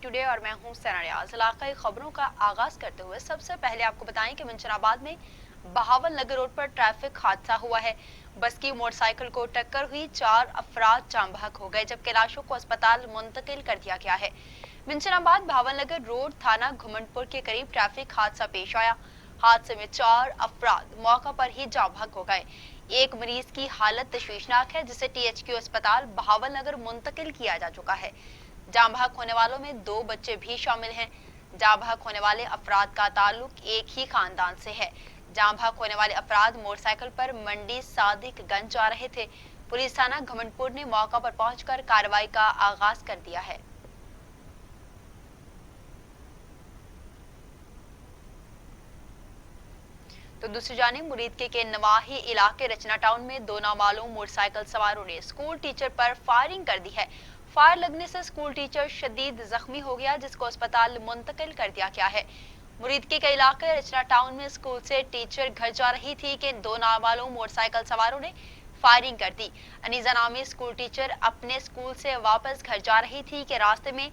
Today और मैं हूं सना रियाज। इलाकाई खबरों का आगाज करते हुए सबसे पहले आपको बताएं कि मुंशनाबाद में बहावल नगर रोड पर ट्रैफिक हादसा हुआ है। बस की मोटरसाइकिल को टक्कर हुई, 4 अफराद जाम बहक हो गए जबकि लाशों को अस्पताल मुंतकिल कर दिया गया है। मुंशनाबाद बहावल नगर रोड थाना घुमनपुर के करीब ट्रैफिक हादसा पेश आया। हादसे में 4 अफराद मौका पर ही जाम बहक हो गए। एक मरीज की हालत तशवीशनाक है जिसे टीएचक्यू अस्पताल बहावल नगर मुंतकिल किया जा चुका है। जाम बहक होने वालों में 2 बच्चे भी शामिल हैं। जाम बहक होने वाले अफराद का ताल्लुक एक ही खानदान से है। जाम बहक होने वाले अफराद मोटरसाइकिल पर मंडी सादिकगंज जा रहे थे। पुलिस थाना घुमनपुर ने मौका पर पहुंचकर कार्रवाई का आगाज कर दिया है। तो दूसरी जानिब मुरीदके के नवाही इलाके रचना टाउन में 2 नामालूम मोटरसाइकिल सवारों ने स्कूल टीचर पर फायरिंग कर दी है। फायर लगने से स्कूल टीचर शदीद जख्मी हो गया जिसको अस्पताल मुंतकिल कर दिया गया है। मुरीदके के इलाके रचना टाउन में स्कूल से टीचर घर जा रही थी कि 2 नामालूम मोटरसाइकिल सवारों ने फायरिंग कर दी। अनीजा नामी स्कूल टीचर अपने स्कूल से वापस घर जा रही थी कि रास्ते में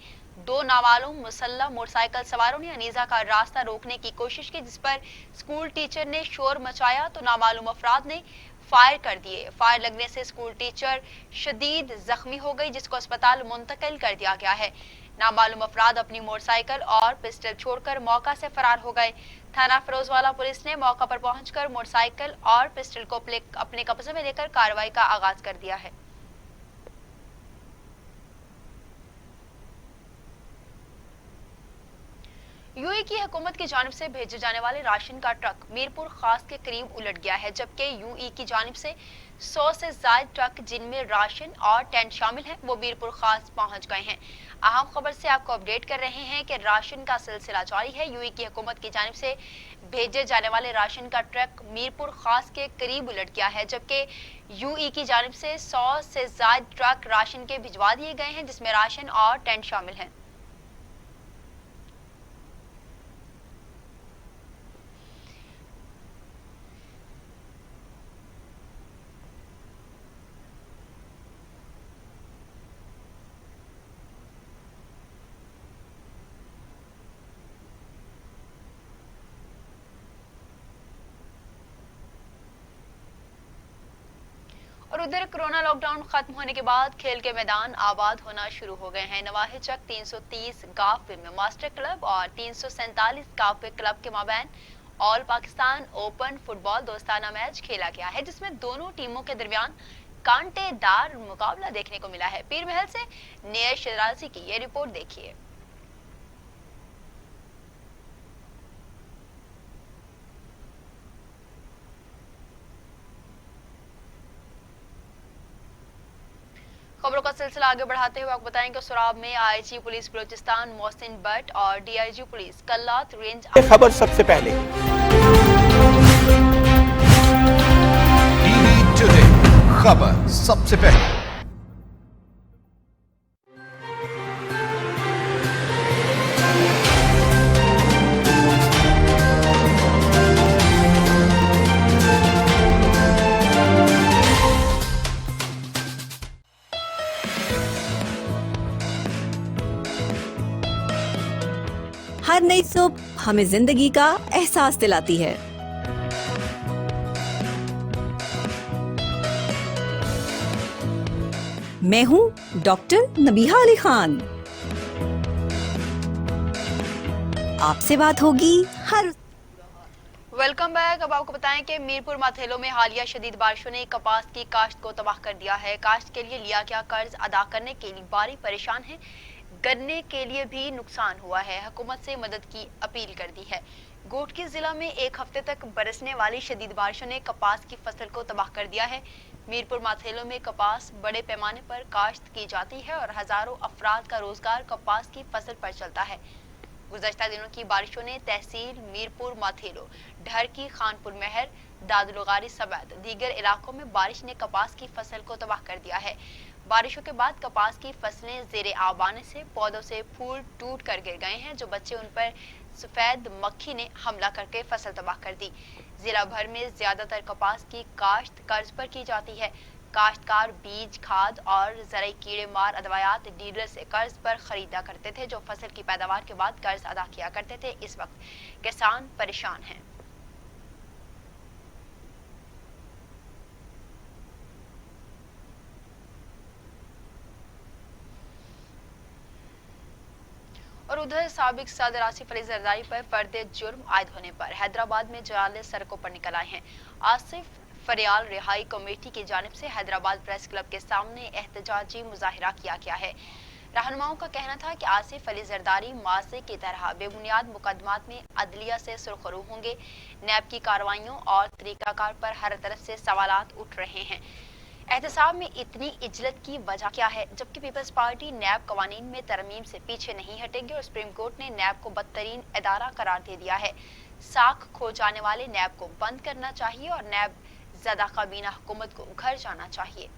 2 नामालूम मुसल्लह मोटरसाइकिल सवारों ने अनीजा का रास्ता रोकने की कोशिश की, जिस पर स्कूल टीचर ने शोर मचाया तो नामालूम अफराद ने फायर कर दिए। फायर लगने से स्कूल टीचर शदीद जख्मी हो गई जिसको अस्पताल मुंतकिल कर दिया गया है। नामालूम अफराद अपनी मोटरसाइकिल और पिस्टल छोड़कर मौका से फरार हो गए। थाना फिरोजवाला पुलिस ने मौका पर पहुंचकर मोटरसाइकिल और पिस्टल को अपने कब्जे में लेकर कार्रवाई का आगाज कर दिया है। यूएई की हुकूमत की जानिब से भेजे जाने वाले राशन का ट्रक मीरपुर खास के करीब उलट गया है जबकि यूएई की जानिब से 100 से ज्यादा ट्रक जिनमें राशन और टेंट शामिल हैं वो मीरपुर खास पहुंच गए हैं। अहम खबर से आपको अपडेट कर रहे हैं कि राशन का सिलसिला जारी है। यूएई की हुकूमत की जानिब से भेजे जाने वाले राशन का ट्रक मीरपुर खास के करीब उलट गया है जबकि यूएई की जानिब से 100 से ज्यादा ट्रक राशन के भिजवा दिए गए हैं जिसमें राशन और टेंट शामिल हैं। और उधर कोरोना लॉकडाउन खत्म होने के बाद खेल के मैदान आबाद होना शुरू हो गए हैं। नवाहिचक 330 गाफ में मास्टर क्लब और 347 गाफ क्लब के माबैन ऑल पाकिस्तान ओपन फुटबॉल दोस्ताना मैच खेला गया है जिसमें दोनों टीमों के दरमियान कांटेदार मुकाबला देखने को मिला है। पीर महल से नियर शराजी की ये रिपोर्ट देखिए। खबरों का सिलसिला आगे बढ़ाते हुए आपको बताएं कि सुराब में आईजी पुलिस बलोचिस्तान मोहसिन भट्ट और डीआईजी पुलिस कल्लात रेंज खबर सबसे पहले टीवी टुडे खबर सबसे पहले। हर नई सुबह हमें जिंदगी का एहसास दिलाती है। मैं हूं डॉक्टर नबीहा अली खान। आपसे बात होगी हर। Welcome back. अब आपको बताएं कि मीरपुर माथेलो में हालिया शदीद बारिशों ने कपास की काश्त को तबाह कर दिया है। काश्त के लिए लिया गया कर्ज अदा करने के लिए बारी परेशान है। गन्ने के लिए भी नुकसान हुआ है। हुकूमत से मदद की अपील कर दी है। गोटकी जिला में 1 हफ्ते तक बरसने वाली शदीद बारिशों ने कपास की फसल को तबाह कर दिया है। मीरपुर माथेलो में कपास बड़े पैमाने पर काश्त की जाती है और हजारों अफराद का रोजगार कपास की फसल पर चलता है। गुज़श्ता दिनों की बारिशों ने तहसील मीरपुर माथेलो, ढरकी, खानपुर महर, दादुलगारी समेत दीगर इलाकों में बारिश ने कपास की फसल को तबाह कर दिया है। बारिशों के बाद कपास की फसलें ज़ेरे आब आने से पौधों से फूल टूट कर गिर गए हैं। जो बच्चे उन पर सफेद मक्खी ने हमला करके फसल तबाह कर दी। जिला भर में ज्यादातर कपास की काश्त कर्ज पर की जाती है। काश्तकार बीज, खाद और ज़रूरी कीड़े मार अदवायात डीलर से कर्ज पर खरीदा करते थे, जो फसल की पैदावार के बाद कर्ज अदा किया करते थे। इस वक्त किसान परेशान हैं। और उधर साबिक सदर आसिफ अली जरदारी पर फर्द जुर्म आयद होने पर हैदराबाद में जयाले सड़कों पर निकल आए हैं। आसिफ फरियाल रिहाई कमेटी की जानिब से हैदराबाद प्रेस क्लब के सामने एहतजाजी मुजाहिरा किया गया है। रहनुमाओं का कहना था कि आसिफ अली जरदारी मासे की तरह बेबुनियाद मुकदमात में अदलिया से सुरखरू होंगे। नैब की कार्रवाइयों और तरीकाकार पर हर तरफ से सवालात उठ रहे हैं। एहतसाब में इतनी इज्जत की वजह क्या है, जबकि पीपल्स पार्टी नैब कवानीन में तरमीम से पीछे नहीं हटेगी और सुप्रीम कोर्ट ने नैब को बदतरीन इदारा करार दे दिया है। साख खो जाने वाले नैब को बंद करना चाहिए और नैब ज़्यादा काबीना हुकूमत को घर जाना चाहिए।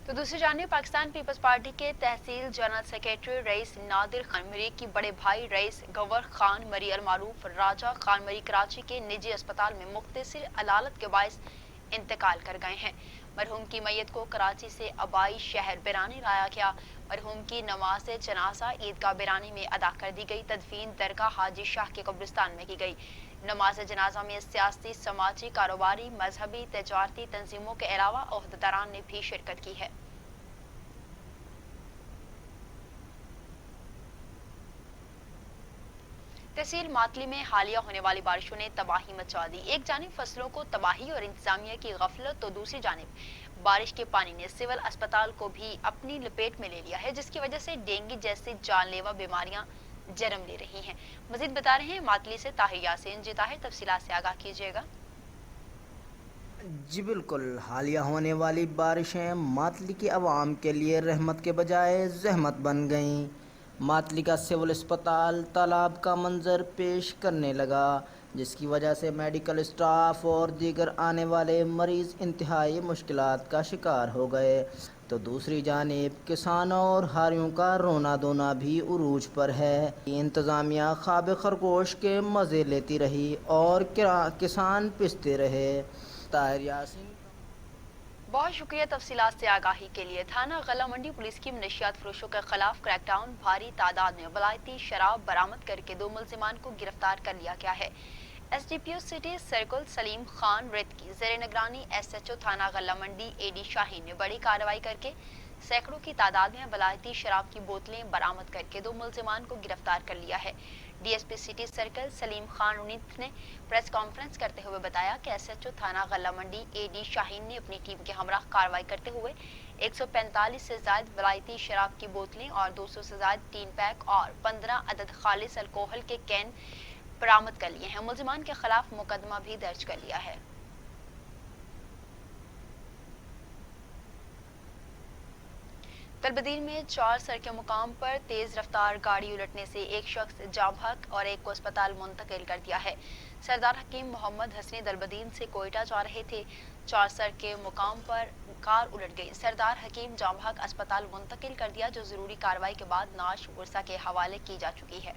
तो दूसरी जानिब पाकिस्तान पीपल्स पार्टी के तहसील general secretary rice Nadir Khan मरी की बड़े भाई रईस गवर खान मरी अल मारूफ राजा खान मरी कराची के निजी अस्पताल में मुख्तसर अलालत के बायस इंतकाल कर गए हैं। मरहूम की मैयत को कराची से आबाई शहर बिरानी लाया गया। मरहूम की नमाज जनाजा ईदगाह बिरानी में अदा कर दी गई। तदफीन दरगाह हाजी शाह के कब्रिस्तान में की गई। नमाज जनाजा में सियासी, समाजी, कारोबारी, मजहबी, तजारती तंजीमों के अलावा ओहदेदारान ने भी शिरकत की है। तहसील मातली में हालिया होने वाली बारिशों ने तबाही मचा दी। एक जानिब फसलों को तबाही और इंतजामिया की गफलत, तो दूसरी जानिब बारिश के पानी ने सिविल अस्पताल को भी अपनी लपेट में ले लिया है, जिसकी वजह से डेंगू जैसी जानलेवा बीमारियां जन्म ले रही हैं। मजीद बता रहे हैं मातली से ताहिर यासीन। जी ताहिर, तफसीलात से आगाह कीजिएगा। जी बिल्कुल, हालिया होने वाली बारिशें मातली की आवाम के लिए रहमत के बजाय जहमत बन गईं। मातली का सिविल अस्पताल तालाब का मंजर पेश करने लगा, जिसकी वजह से मेडिकल स्टाफ और दीगर आने वाले मरीज़ इंतहाई मुश्किलात का शिकार हो गए। तो दूसरी जानिब किसानों और हारियों का रोना धोना भी उरूज पर है। इंतज़ामिया ख्वाब खरगोश के मज़े लेती रही और किसान पिसते रहे। ताहिर यासीन, बहुत शुक्रिया तफसीलात से आगाही के लिए। थाना गला मंडी पुलिस की मनशियात फरोशों के खिलाफ क्रैकडाउन, भारी तादाद में वलायती शराब बरामद करके 2 मुलजिमान को गिरफ्तार कर लिया गया है। SDPO city circle Salim Khan रित की ज़ेर निगरानी एसएचओ थाना गला मंडी एडी शाहीन ने बड़ी कार्रवाई करके सैकड़ों की तादाद में वलायती शराब की बोतलें बरामद करके 2 मुलजिमान को गिरफ्तार कर लिया है। DSP city circle Salim Khan उनीत ने प्रेस कॉन्फ्रेंस करते हुए बताया कि एसएचओ थाना गला मंडी एडी शाहीन ने अपनी टीम के हमरा कार्रवाई करते हुए 145 से ज्यादा वलायती शराब की बोतलें और 200 से ज्यादा टीन पैक और 15 अदद खालिस अल्कोहल के कैन बरामद कर लिए हैं। मुलजिमान के खिलाफ मुकदमा भी दर्ज कर लिया है। तलबदीन में 4 सड़कें मुकाम पर तेज रफ्तार गाड़ी उलटने से एक शख्स जाबहक और एक को अस्पताल मुंतकिल कर दिया है। सरदार हकीम मोहम्मद हसनी दलबदीन से कोयटा जा रहे थे। 4 सड़कें मुकाम पर कार उलट गई। सरदार हकीम जाबहक अस्पताल मुंतकिल कर दिया, जो जरूरी कार्रवाई के बाद नाश वर्सा के हवाले की जा चुकी है।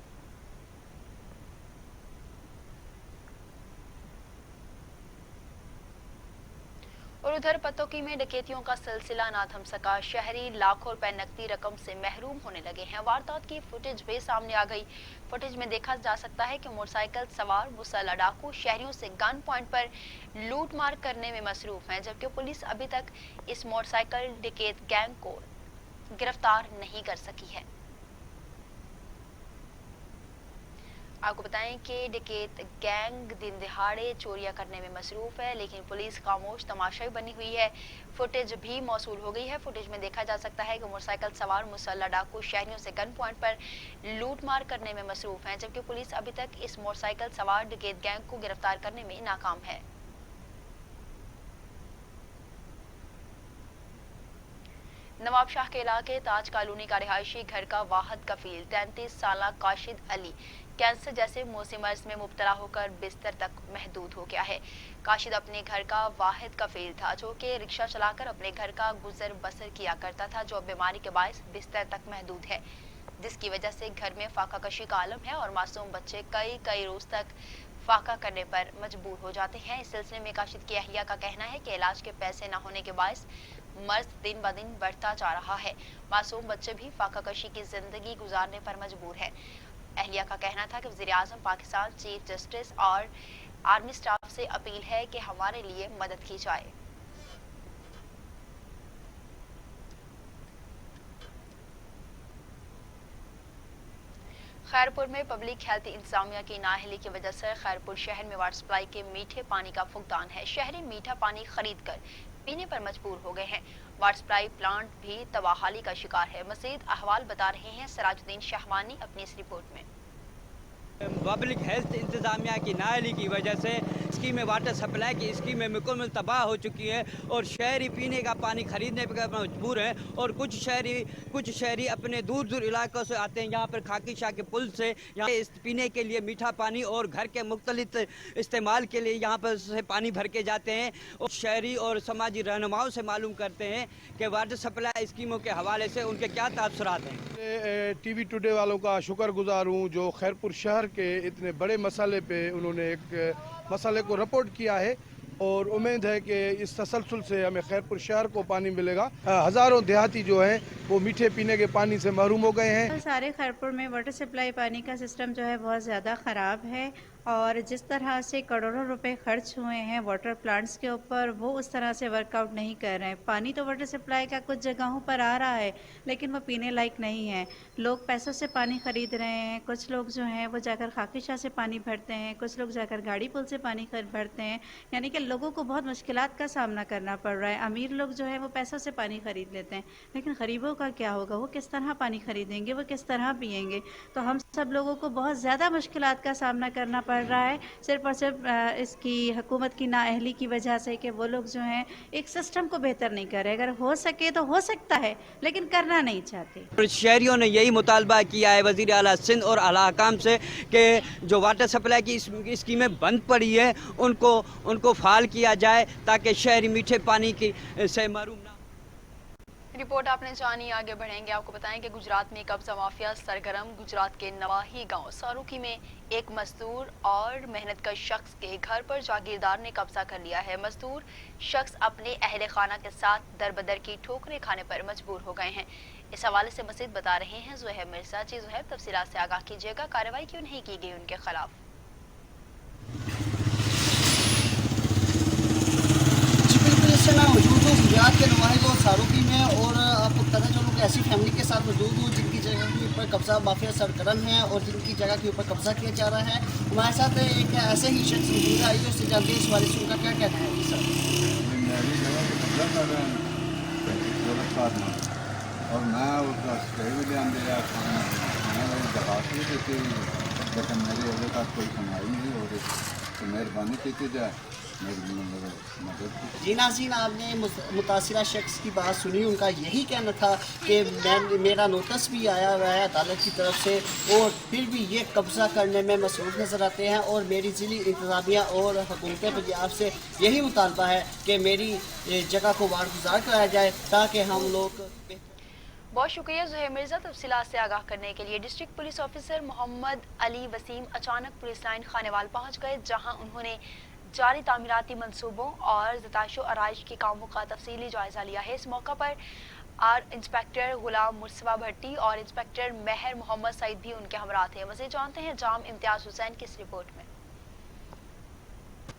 और उधर पतोकी में डकैतियों का सिलसिला ना थम सका। शहरी लाखों रुपए नकदी रकम से महरूम होने लगे हैं। वारदात की फुटेज भी सामने आ गई। फुटेज में देखा जा सकता है कि मोटरसाइकिल सवार मुसल्लह डाकू शहरियों से गन पॉइंट पर लूट मार करने में मसरूफ हैं, जबकि पुलिस अभी तक इस मोटरसाइकिल डकैत गैंग को गिरफ्तार नहीं कर सकी है। आपको बताएं कि डकैत गैंग दिन दिहाड़े चोरियां करने में मसरूफ है, लेकिन पुलिस खामोश तमाशाई बनी हुई है। फुटेज भी मौसूल हो गई है। फुटेज में देखा जा सकता है कि मोटरसाइकिल सवार मुसल्लह डाकू शहरियों से गन पॉइंट पर लूट मार करने में मसरूफ हैं, जबकि पुलिस अभी तक इस मोटरसाइकिल सवार डकैत गैंग को गिरफ्तार करने में नाकाम है। नवाबशाह के इलाके ताज कॉलोनी का रिहायशी घर का वाहिद कफील 33 साल काशिद अली कैंसर जैसे मौसमी मर्ज में मुब्तला होकर बिस्तर तक महदूद हो गया है। काशिद अपने घर का वाहिद कफील था, जो कि रिक्शा चलाकर अपने घर का गुजर बसर किया करता था, जो बीमारी के बायस बिस्तर तक महदूद है, जिसकी वजह से घर में फाका कशी का आलम है और मासूम बच्चे कई रोज तक फाका करने पर मजबूर हो जाते हैं। इस सिलसिले में काशिद की अहलिया का कहना है कि इलाज के पैसे न होने के बायस मर्ज दिन ब दिन बढ़ता जा रहा है। मासूम बच्चे भी फाका कशी की जिंदगी गुजारने पर मजबूर है। अहलिया का कहना था कि वज़ीर-ए-आज़म पाकिस्तान चीफ जस्टिस और आर्मी स्टाफ से अपील है कि हमारे लिए मदद की जाए। खैरपुर में पब्लिक हेल्थ इंतजामिया की नाअहली की वजह से खैरपुर शहर में वाटर सप्लाई के मीठे पानी का फुकदान है। शहरी मीठा पानी खरीद कर पीने पर मजबूर हो गए हैं। वाटर सप्लाई प्लांट भी तबाहाली का शिकार है। मजीद अहवाल बता रहे हैं सराजुद्दीन शहवानी अपनी इस रिपोर्ट में। पब्लिक हेल्थ इंतजामिया की नाअहली की वजह से स्कीमें वाटर सप्लाई की स्कीमें मुकम्मल तबाह हो चुकी है और शहरी पीने का पानी खरीदने पर मजबूर हैं। और कुछ शहरी अपने दूर दूर इलाकों से आते हैं यहाँ पर खाकी शाह के पुल से यहाँ इस पीने के लिए मीठा पानी और घर के मुख्तलिफ इस्तेमाल के लिए यहाँ पर से पानी भर के जाते हैं। और शहरी और समाजी रहनुमाओं से मालूम करते हैं कि वाटर सप्लाई स्कीमों के हवाले से उनके क्या तासुरात हैं। टीवी टुडे वालों का शुक्रगुजार हूँ जो खैरपुर शहर के इतने बड़े मसले पे उन्होंने एक मसले को रिपोर्ट किया है और उम्मीद है कि इस तसलसल से हमें खैरपुर शहर को पानी मिलेगा। हज़ारों देहाती जो हैं वो मीठे पीने के पानी से महरूम हो गए हैं। सारे खैरपुर में वाटर सप्लाई पानी का सिस्टम जो है बहुत ज़्यादा ख़राब है और जिस तरह से करोड़ों रुपए खर्च हुए हैं वाटर प्लांट्स के ऊपर वो उस तरह से वर्कआउट नहीं कर रहे हैं। पानी तो वाटर सप्लाई का कुछ जगहों पर आ रहा है लेकिन वो पीने लायक नहीं है। लोग पैसों से पानी खरीद रहे हैं। कुछ लोग जो हैं वो जाकर खाकी शाह से पानी भरते हैं, कुछ लोग जाकर गाड़ी पुल से पानी भरते हैं। यानी कि लोगों को बहुत मुश्किलात का सामना करना पड़ रहा है। अमीर लोग जो है वो पैसों से पानी खरीद लेते हैं लेकिन गरीबों का क्या होगा, वो किस तरह पानी खरीदेंगे, वो किस तरह पिएंगे। तो हम सब लोगों को बहुत ज़्यादा मुश्किलात का सामना करना पड़ रहा है सिर्फ और सिर्फ इसकी हुकूमत की नाअहली की वजह से कि वो लोग जो हैं एक सिस्टम को बेहतर नहीं कर रहे। अगर हो सके तो हो सकता है लेकिन करना नहीं चाहते। शहरियों ने यही मुतालबा किया है वज़ीर आला सिंध और आला हकाम से कि जो वाटर सप्लाई की स्कीमें बंद पड़ी है उनको फाल किया जाए ताकि शहरी मीठे पानी की से महरूम ना। रिपोर्ट आपने जानी, आगे बढ़ेंगे। आपको बताएं कि गुजरात में कब्जा माफिया सरगर्म। गुजरात के नवाही गांव सारूकी में एक मजदूर और मेहनतकश शख्स के घर पर जागीरदार ने कब्जा कर लिया है। मजदूर शख्स अपने अहले खाना के साथ दरबदर की ठोकरें खाने पर मजबूर हो गए हैं। इस हवाले से मजीद बता रहे हैं ज़ुहैब मिर्जा। जी ज़ुहैब, तफसीलात से आगाह कीजिएगा, कार्रवाई क्यों नहीं की गई उनके खिलाफ? मैं मौजूद हूँ गुजरात के नवाही गाँव सारूकी में और आपको बताना चाहूँ कि ऐसी फैमिली के साथ मौजूद हूँ जिनकी जगह के ऊपर कब्जा माफिया सरगर्म है और जिनकी जगह के ऊपर कब्जा किया जा रहा है। हमारे साथ एक ऐसे ही शख्स मौजूद है, आइए उससे जानते हैं इस बारे में उनका क्या कहना है। जी सर, मेरी जगह पे कब्जा कर रहे हैं और मैं उसका स्टे भी ध्यान दिया, खाने वाली दरख्वास्त भी देती लेकिन मेरी अभी तक कोई सुनवाई नहीं हो रही। तो मेहरबानी की जाए मदद। जी नाज़रीन, आपने मुतासिरा शख्स की बात सुनी। उनका यही कहना था कि मेरा नोटिस भी आया हुआ है अदालत की तरफ से और फिर भी ये कब्ज़ा करने में मसरूफ़ नज़र आते हैं और मेरी ज़िली इंतज़ामिया और हुकूमत पंजाब से यही मुतालबा है कि मेरी जगह को वारगुजार कराया जाए ताकि हम लोग। बहुत शुक्रिया ज़ुहैब मिर्जा तफसीलात से आगाह करने के लिए। District police officer Mohammad Ali Waseem अचानक पुलिस लाइन खानेवाल पहुँच गए जहाँ उन्होंने जारी तामीराती मंसूबों और ज़ताइशो आराइश के कामों का तफसीली जायजा लिया है। इस मौका पर इंस्पेक्टर गुलाम मुर्सवा भट्टी और इंस्पेक्टर मेहर मोहम्मद सईद भी उनके हमरा थे। मज़ीद जानते हैं जाम इम्तियाज हुसैन की इस रिपोर्ट में।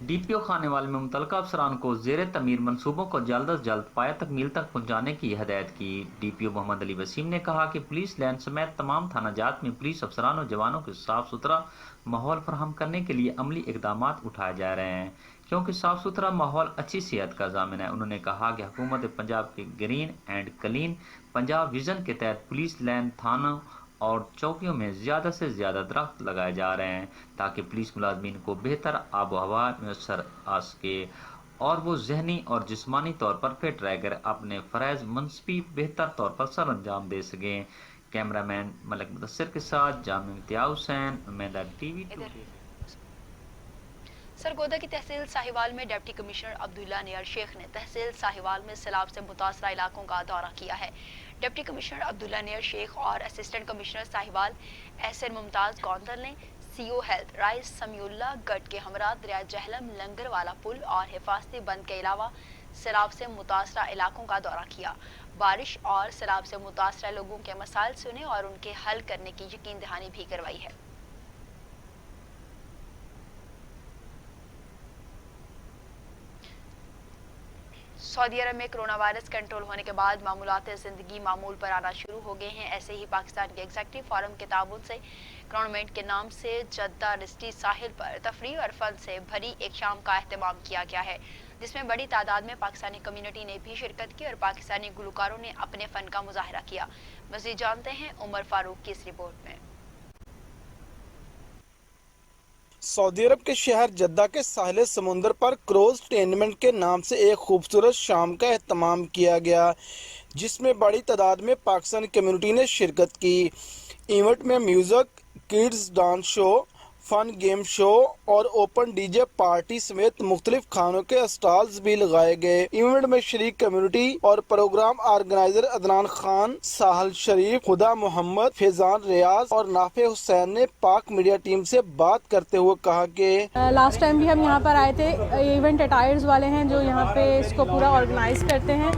डीपीओ खानेवाल में मुतल्लिका अफसरान को ज़ेर तमीर मंसूबों को जल्द अज जल्द पाया तकमील तक पहुँचाने की हदायत की। डीपीओ मोहम्मद अली वसीम ने कहा कि पुलिस लैन समेत तमाम थाना जात में पुलिस अफसरान और जवानों को साफ सुथरा माहौल फराहम करने के लिए अमली इकदाम उठाए जा रहे हैं क्योंकि साफ सुथरा माहौल अच्छी सेहत का ज़ामिन है। उन्होंने कहा कि हुकूमत पंजाब के green and clean Punjab vision के तहत पुलिस लैन थानों और चौकियों में ज़्यादा से ज़्यादा दरख्त लगाए जा रहे हैं ताकि पुलिस मुलाजमीन को बेहतर आबो हवा मैसर आ सके और वो जहनी और जिस्मानी तौर पर फिट रहकर अपने फ़रज़ मनसबी बेहतर तौर पर सर अंजाम दे सकें। कैमरामैन मलिक मुदस्सिर के साथ जाम इम्तियाज हुसैन, उम्मीद टीवी। सरगोदा की तहसील साहिवाल में डिप्टी कमिश्नर अब्दुल्ला नियर शेख ने तहसील साहिवाल में सैलाब से मुतासरा इलाकों का दौरा किया है। डिप्टी कमिश्नर अब्दुल्ला नियर शेख और असिस्टेंट कमिश्नर साहिवाल एहसन मुमताज़ गौंदल ने सीओ हेल्थ राइस समीउल्ला गढ़ के हमरा दरिया जहलम लंगर वाला पुल और हिफाजती बंद के अलावा सैलाब से मुतासरा इलाकों का दौरा किया। बारिश और सैलाब से मुतासरा लोगों के मसाइल सुने और उनके हल करने की यकीन दहानी भी करवाई है। सऊदी अरब में कोरोना वायरस कंट्रोल होने के बाद मामूलात ज़िंदगी मामूल पर आना शुरू हो गए हैं। ऐसे ही पाकिस्तान के एग्जीक्यूटिव फोरम के ताबून से ग्राउंडमेंट के नाम से जद्दा रिस्टी साहिल पर तफरीह और फन से भरी एक शाम का एहतमाम किया गया है, जिसमें बड़ी तादाद में पाकिस्तानी कम्युनिटी ने भी शिरकत की और पाकिस्तानी गुलकारों ने अपने फन का मुजाहरा किया। मज़ीद जानते हैं उमर फारूक की इस रिपोर्ट में। सऊदी अरब के शहर जद्दा के साहिल समुंदर पर क्रूज टेनमेंट के नाम से एक खूबसूरत शाम का एहतमाम किया गया, जिसमें बड़ी तादाद में पाकिस्तानी कम्युनिटी ने शिरकत की। इवेंट में music, kids dance show, fun game show और ओपन डीजे पार्टी समेत मुख्तलिफ खानों के स्टॉल्स भी लगाए गए। इवेंट में शरीक कम्युनिटी और प्रोग्राम ऑर्गेनाइजर अदनान खान, साहल शरीफ, खुदा मोहम्मद, फैजान रियाज और नाफे हुसैन ने पाक मीडिया टीम से बात करते हुए कहा कि लास्ट टाइम भी हम यहाँ पर आए थे। इवेंट अटायर्स वाले हैं जो यहाँ पे इसको पूरा ऑर्गेनाइज करते हैं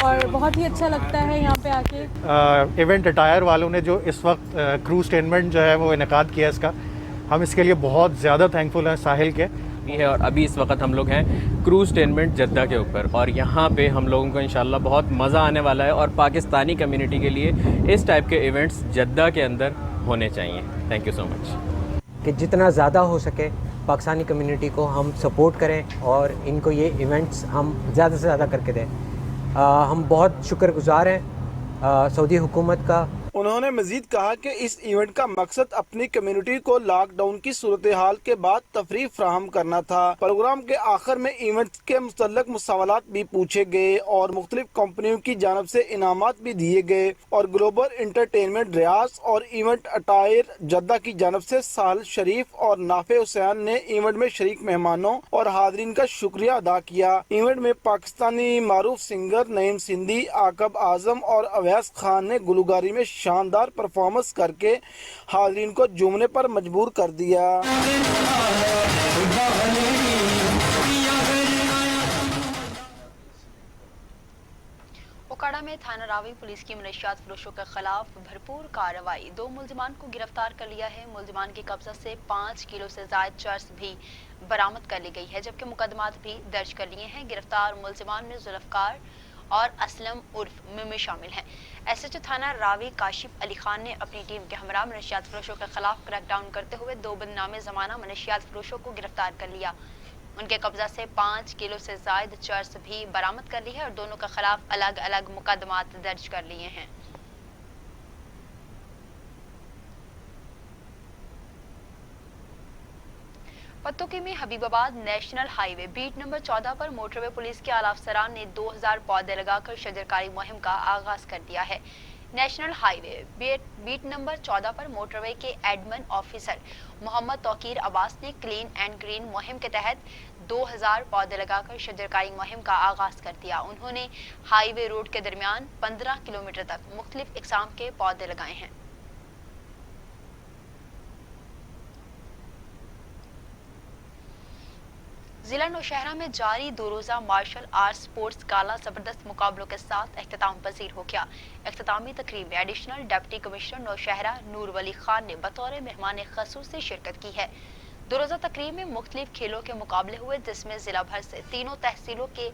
और बहुत ही अच्छा लगता है यहाँ पे आके। इवेंट अटायर वालों ने जो इस वक्त क्रूज टेनमेंट जो है वो इनेकाद किया, इसका हम इसके लिए बहुत ज़्यादा थैंकफुल हैं साहिल के है। और अभी इस वक्त हम लोग हैं क्रूज टेनमेंट जद्दा के ऊपर और यहाँ पे हम लोगों को इंशाल्लाह बहुत मज़ा आने वाला है और पाकिस्तानी कम्युनिटी के लिए इस टाइप के इवेंट्स जद्दा के अंदर होने चाहिए। Thank you so much. कि जितना ज़्यादा हो सके पाकिस्तानी कम्युनिटी को हम सपोर्ट करें और इनको ये इवेंट्स हम ज़्यादा से ज़्यादा करके दें। हम बहुत शुक्रगुजार हैं सऊदी हुकूमत का। उन्होंने मजीद कहा कि इस इवेंट का मकसद अपनी कम्युनिटी को लॉकडाउन की सूरत हाल के बाद तफरीह फराहम करना था। प्रोग्राम के आखिर में इवेंट के मुतल्लक मुसावलात भी पूछे गए और मुख्तलिफ कंपनियों की जानब से इनामात भी दिए गए और ग्लोबल इंटरटेनमेंट रियाज और इवेंट अटायर जद्दा की जानब से साहिल शरीफ और नाफे हुसैन ने इवेंट में शरीक मेहमानों और हाजरीन का शुक्रिया अदा किया। इवेंट में पाकिस्तानी मारूफ सिंगर नईम सिंधी, आकब आजम और अवैस खान ने गुलगारी में शानदार परफॉर्मेंस करके हाज़रीन को झूमने पर मजबूर कर दिया। ओकाड़ा में थाना रावी पुलिस की मनशियात फरोशों के खिलाफ भरपूर कार्रवाई। 2 मुलजिमान को गिरफ्तार कर लिया है। मुलजिमान की कब्जा से 5 किलो से ज्यादा चरस भी बरामद कर ली गई है, जबकि मुकदमात भी दर्ज कर लिए हैं। गिरफ्तार मुलजिमान में जुल्फकार और असलम उर्फ मिमी शामिल हैं। एसएचओ थाना रावी काशिफ अली खान ने अपनी टीम के हमरा मनशियात फरोशों के खिलाफ क्रैकडाउन करते हुए 2 बदनामे जमाना मनशियात फरोशों को गिरफ्तार कर लिया। उनके कब्जा से 5 किलो से ज्यादा चरस भी बरामद कर ली है और दोनों के खिलाफ अलग अलग मुकदमात दर्ज कर लिए हैं। पत्तोकी में Habibabad national highway beat number 14 पर मोटरवे पुलिस के आला अफसरान ने 2000 पौधे लगाकर शजरकारी मुहिम का आगाज कर दिया है। नेशनल हाईवे बीट नंबर 14 पर मोटरवे के एडमिन ऑफिसर मोहम्मद तौकीर अब्बास ने क्लीन एंड ग्रीन मुहिम के तहत 2000 पौधे लगाकर शजरकारी मुहिम का आगाज कर दिया। उन्होंने हाईवे रोड के दरमियान 15 किलोमीटर तक मुख्तलिफ इकसाम के पौधे लगाए हैं। जिला नौशहरा में जारी 2 रोजा मार्शल आर्ट स्पोर्ट्स गाला जबरदस्त मुकाबलों के साथ अख्ताम पजीर हो गया। अख्तामी तकरीब में एडिशनल डिप्टी कमिश्नर नौशहरा नूर वली खान ने बतौर मेहमान खसूसी शिरकत की है। 2 रोजा तकरीब में मुख्तलिफ खेलों के मुकाबले हुए, जिसमें जिला भर से तीनों तहसीलों के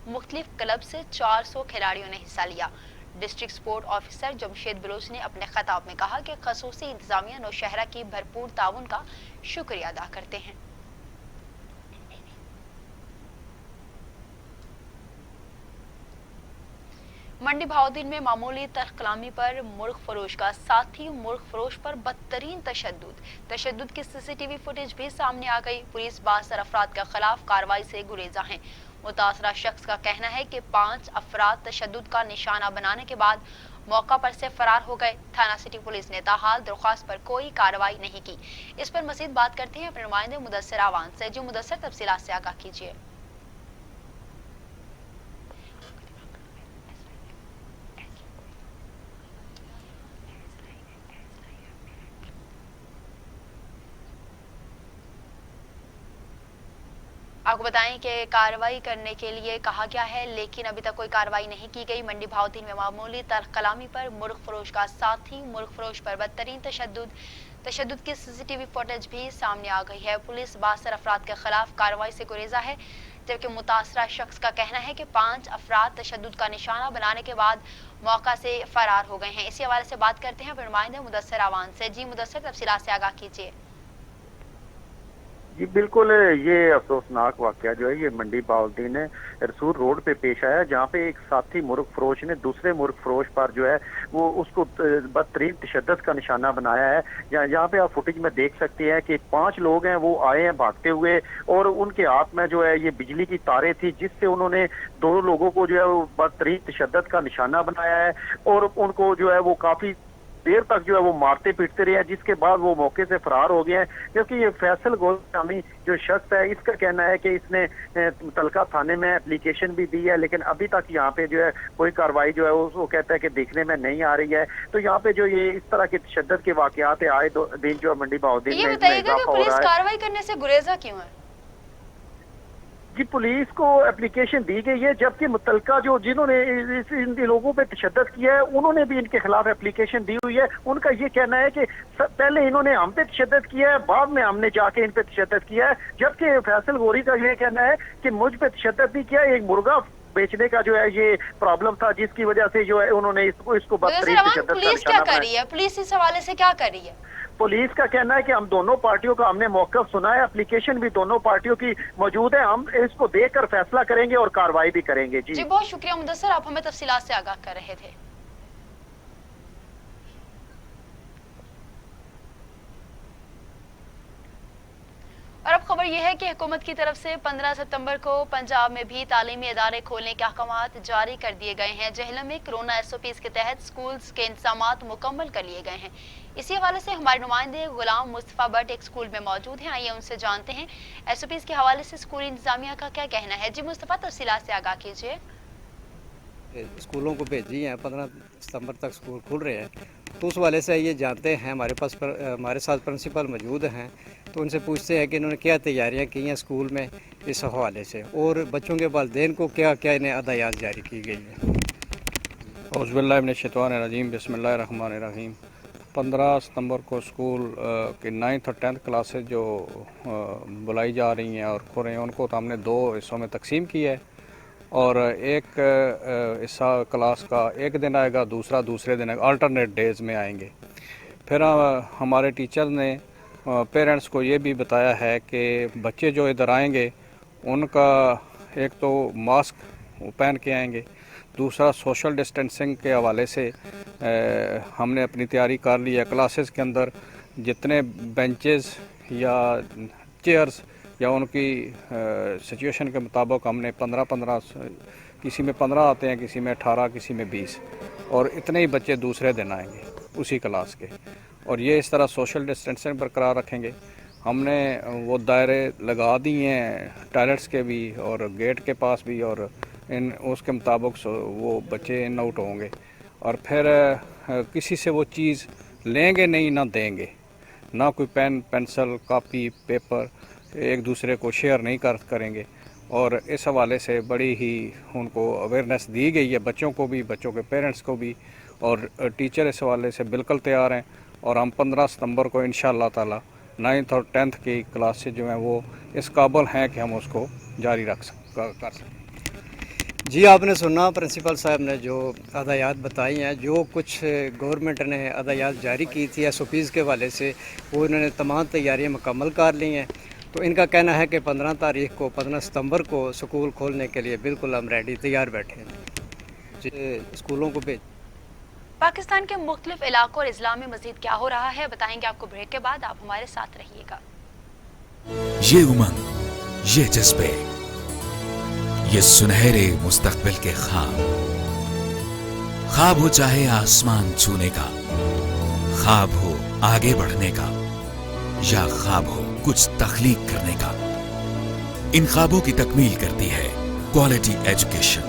मुख्तलिफ क्लब से 400 खिलाड़ियों ने हिस्सा लिया। District sport officer Jamshed Baloch ने अपने खिताब में कहा कि खसूसी इंतजामिया नौशहरा की भरपूर ताउन का शुक्रिया अदा करते हैं। मंडी भाउद्दीन में मामूली तलख-कलामी पर मुर्ग फरोश का साथी मुर्ग फरोश पर बदतरीन तशद्दुद की सीसीटीवी फुटेज भी सामने आ गई। पुलिस बासर अफराद के खिलाफ कार्रवाई से गुरेजा है। मुतासरा शख्स का कहना है कि 5 अफराद तशद्दुद का निशाना बनाने के बाद मौका पर से फरार हो गए। थाना सिटी पुलिस ने ताहाल दरख्वास्त पर कोई कार्रवाई नहीं की। इस पर मजीद बात करते हैं अपने नुमाइंदे मुदस्सिर आवान से। जो मुदस्सिर, तफसीलात से आगाह कीजिए। आपको बताएं कि कार्रवाई करने के लिए कहा गया है, लेकिन अभी तक कोई कार्रवाई नहीं की गई। मंडी भावतीन में मामूली तल्ख कलामी पर मुर्ग फरोश का साथी मुर्ग फरोश पर बदतरीन तशद्दुद की सीसीटीवी फुटेज भी सामने आ गई है। पुलिस 62 अफराद के खिलाफ कार्रवाई से गुरेजा है, जबकि मुतासरा शख्स का कहना है कि 5 अफराद तशद्दुद का निशाना बनाने के बाद मौका से फरार हो गए हैं। इसी हवाले से बात करते हैं नुमाइंदे मुदस्सिर आवान से। जी मुदस्सिर, तफसीलात से आगाह कीजिए। जी बिल्कुल, ये अफसोसनाक वाकया जो है ये मंडी बाउद्दीन रसूल रोड पे पेश आया, जहाँ पे एक साथी मुर्ग फरोश ने दूसरे मुर्ग फरोश पर जो है वो उसको बदतरीन तशद्दुद का निशाना बनाया है। जहाँ पे आप फुटेज में देख सकते हैं कि 5 लोग हैं, वो आए हैं भागते हुए और उनके हाथ में जो है ये बिजली की तारें थी, जिससे उन्होंने 2 लोगों को जो है वो बदतरीन तशद्दुद का निशाना बनाया है और उनको जो है वो काफी देर तक जो है वो मारते पीटते रहे हैं, जिसके बाद वो मौके से फरार हो गए हैं। क्योंकि ये फैसल गोस्वामी जो शख्स है, इसका कहना है कि इसने मुतलका थाने में एप्लीकेशन भी दी है, लेकिन अभी तक यहाँ पे जो है कोई कार्रवाई जो है वो कहता है कि देखने में नहीं आ रही है। तो यहाँ पे जो ये इस तरह के तशद्दुद के वाकयात आए दिन जो मंडी बाउद्दीन में बताइएगा कि पुलिस कार्रवाई करने से गुरेजा क्यों है? जी पुलिस को एप्लीकेशन दी गई है, जबकि मुतलका जो जिन्होंने इन लोगों पे तशद्दुद किया है उन्होंने भी इनके खिलाफ एप्लीकेशन दी हुई है। उनका ये कहना है कि पहले इन्होंने हम पे तशद्दुद किया है, बाद में हमने जाके इन पे तशद्दुद किया है। जबकि फैसल गोरी का ये कहना है कि मुझ पे तशद्दुद नहीं किया, एक मुर्गा बेचने का जो है ये प्रॉब्लम था, जिसकी वजह से जो है उन्होंने इसको बदतरीन तशद्दुद का पुलिस क्या कर रही है? पुलिस इस हवाले से क्या कर रही है? पुलिस का कहना है कि हम दोनों पार्टियों का हमने मौक़िफ़ सुना है, एप्लीकेशन भी दोनों पार्टियों की मौजूद है, हम इसको देखकर फैसला करेंगे और कार्रवाई भी करेंगे। जी बहुत शुक्रिया मुदस्सिर, आप हमें तफसीलात से आगाह कर रहे थे। और अब खबर यह है कि हुकूमत की तरफ से 15 सितंबर को पंजाब में भी तालीमी इदारे खोलने के अहकामात जारी कर दिए गए हैं। जेहलम में कोरोना SOPs के तहत स्कूल्स के इंतजामात मुकम्मल कर लिए गए हैं। इसी हवाले से हमारे नुमाइंदे गुलाम मुस्तफ़ा भट्ट एक स्कूल में मौजूद हैं, आइए उनसे जानते हैं SOPs के हवाले से स्कूली इंतजामिया का क्या कहना है। जी मुस्तफ़ा, तफसीलात से आगाह कीजिए। स्कूलों को भेजी हैं, 15 सितंबर तक स्कूल खुल रहे हैं, तो उस वाले से ये जानते हैं। हमारे साथ प्रिंसिपल मौजूद हैं, तो उनसे पूछते हैं कि इन्होंने क्या तैयारियां की हैं स्कूल में इस हवाले से, और बच्चों के वालिदैन को क्या क्या इन्हें हदायत जारी की गई है। औज़ुबिल्लाहि मिनश्शैतानिर्रजीम, बिस्मिल्लाहिर्रहमानिर्रहीम। 15 सितंबर को स्कूल की 9th और 10th क्लासेज जो बुलाई जा रही हैं और खुल रही हैं, उनको तो हमने 2 हिस्सों में तकसीम किया है, और एक हिस्सा क्लास का एक दिन आएगा, दूसरे दिन आएगा, अल्टरनेट डेज़ में आएंगे। फिर हमारे टीचर ने पेरेंट्स को ये भी बताया है कि बच्चे जो इधर आएंगे उनका एक तो मास्क पहन के आएंगे, दूसरा सोशल डिस्टेंसिंग के हवाले से हमने अपनी तैयारी कर ली है। क्लासेस के अंदर जितने बेंचेस या चेयर्स या उनकी सिचुएशन के मुताबिक हमने 15 किसी में 15 आते हैं, किसी में 18, किसी में 20, और इतने ही बच्चे दूसरे दिन आएंगे उसी क्लास के, और ये इस तरह सोशल डिस्टेंसिंग बरकरार रखेंगे। हमने वो दायरे लगा दिए हैं टॉयलेट्स के भी और गेट के पास भी, और उसके मुताबिक वो बच्चे इन आउट होंगे, और फिर किसी से वो चीज़ लेंगे नहीं, ना देंगे, ना कोई पेन पेंसिल कापी पेपर एक दूसरे को शेयर नहीं करेंगे। और इस हवाले से बड़ी ही उनको अवेयरनेस दी गई है, बच्चों को भी, बच्चों के पेरेंट्स को भी, और टीचर इस हवाले से बिल्कुल तैयार हैं। और हम 15 सितंबर को इंशाअल्लाह ताला 9th और 10th की क्लास से जो हैं वो इस काबिल हैं कि हम उसको जारी कर सकें। जी आपने सुना प्रिंसिपल साहब ने जो हदायत बताई हैं, जो कुछ गवर्नमेंट ने हदायत जारी की थी SOPs के हवाले से, वो उन्होंने तमाम तैयारियां मुकम्मल कर ली हैं। तो इनका कहना है कि 15 तारीख को 15 सितंबर को स्कूल खोलने के लिए बिल्कुल हम रेडी तैयार बैठे हैं जी। स्कूलों को भेज पाकिस्तान के मुख्तलिफ इलाकों और इस्लाम में मजीद क्या हो रहा है बताएंगे आपको ब्रेक के बाद, आप हमारे साथ रहिएगा। ये उमंग, ये जज्बे, ये सुनहरे मुस्तकबिल के ख्वाब हो चाहे आसमान छूने का, ख्वाब हो आगे बढ़ने का, या ख्वाब हो कुछ तख्लीक करने का, इन ख्वाबों की तकमील करती है क्वालिटी एजुकेशन।